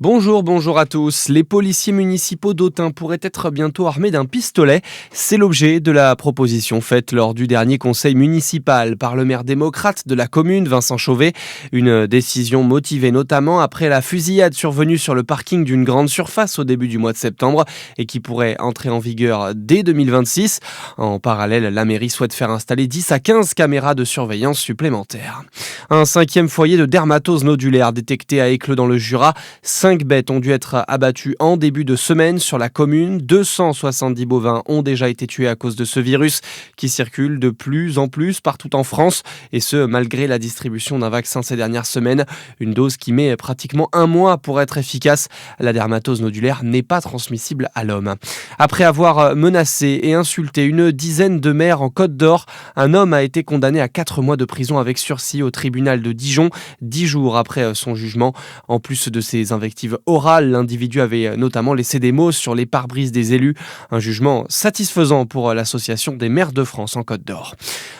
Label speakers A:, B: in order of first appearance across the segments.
A: Bonjour à tous. Les policiers municipaux d'Autun pourraient être bientôt armés d'un pistolet. C'est l'objet de la proposition faite lors du dernier conseil municipal par le maire démocrate de la commune, Vincent Chauvet. Une décision motivée notamment après la fusillade survenue sur le parking d'une grande surface au début du mois de septembre et qui pourrait entrer en vigueur dès 2026. En parallèle, la mairie souhaite faire installer 10 à 15 caméras de surveillance supplémentaires. Un cinquième foyer de dermatose nodulaire détecté à Écleux dans le Jura. 5 bêtes ont dû être abattues en début de semaine sur la commune. 270 bovins ont déjà été tués à cause de ce virus qui circule de plus en plus partout en France. Et ce, malgré la distribution d'un vaccin ces dernières semaines. Une dose qui met pratiquement un mois pour être efficace. La dermatose nodulaire n'est pas transmissible à l'homme. Après avoir menacé et insulté une dizaine de maires en Côte d'Or, un homme a été condamné à 4 mois de prison avec sursis au tribunal de Dijon, 10 jours après son jugement. En plus de ses invectives orales, l'individu avait notamment laissé des mots sur les pare-brises des élus. Un jugement satisfaisant pour l'Association des maires de France en Côte d'Or.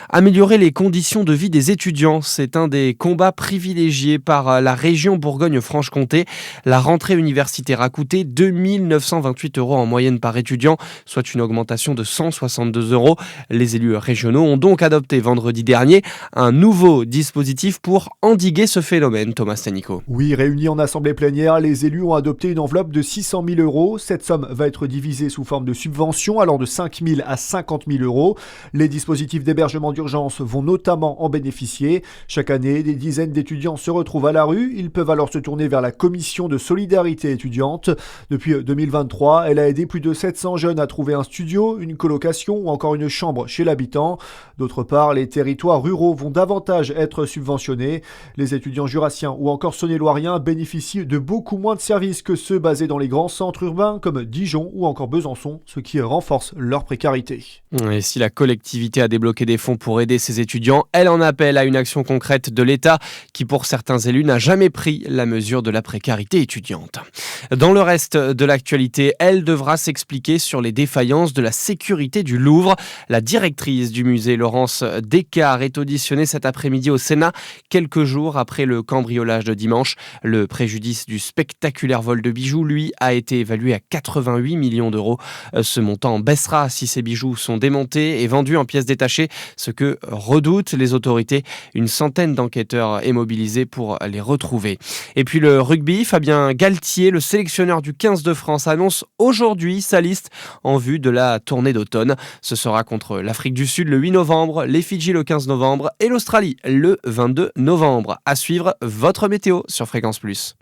A: Améliorer les conditions de vie des étudiants, c'est un des combats privilégiés par la région Bourgogne-Franche-Comté. La rentrée universitaire a coûté 2 928 € en moyenne par étudiant, soit une augmentation de 162 €. Les élus régionaux ont donc adopté vendredi dernier un nouveau dispositif pour endiguer ce phénomène. Thomas Stanico.
B: Oui, réunis en assemblée plénière, les élus ont adopté une enveloppe de 600 000 €. Cette somme va être divisée sous forme de subventions allant de 5 000 à 50 000 €. Les dispositifs d'hébergement d'urgence vont notamment en bénéficier. Chaque année, des dizaines d'étudiants se retrouvent à la rue. Ils peuvent alors se tourner vers la commission de solidarité étudiante. Depuis 2023, elle a aidé plus de 700 jeunes à trouver un studio, une colocation ou encore une chambre chez l'habitant. D'autre part, les territoires ruraux vont davantage être subventionnés. Les étudiants jurassiens ou encore saône-et-loiriens bénéficient de beaucoup moins de services que ceux basés dans les grands centres urbains comme Dijon ou encore Besançon, ce qui renforce leur précarité.
A: Et si la collectivité a débloqué des fonds pour aider ses étudiants, elle en appelle à une action concrète de l'État qui, pour certains élus, n'a jamais pris la mesure de la précarité étudiante. Dans le reste de l'actualité, elle devra s'expliquer sur les défaillances de la sécurité du Louvre. La directrice du musée, Laurence Descartes, est auditionnée cet après-midi au Sénat, quelques jours après le cambriolage de dimanche. Le préjudice du spectaculaire vol de bijoux, lui, a été évalué à 88 millions d'euros. Ce montant baissera si ces bijoux sont démontés et vendus en pièces détachées, ce que redoutent les autorités. Une centaine d'enquêteurs est mobilisée pour les retrouver. Et puis le rugby, Fabien Galtier, le sélectionneur du 15 de France, annonce aujourd'hui sa liste en vue de la tournée d'automne. Ce sera contre l'Afrique du Sud le 8 novembre, les Fidji le 15 novembre et l'Australie le 22 novembre. À suivre, votre météo sur Fréquence Plus.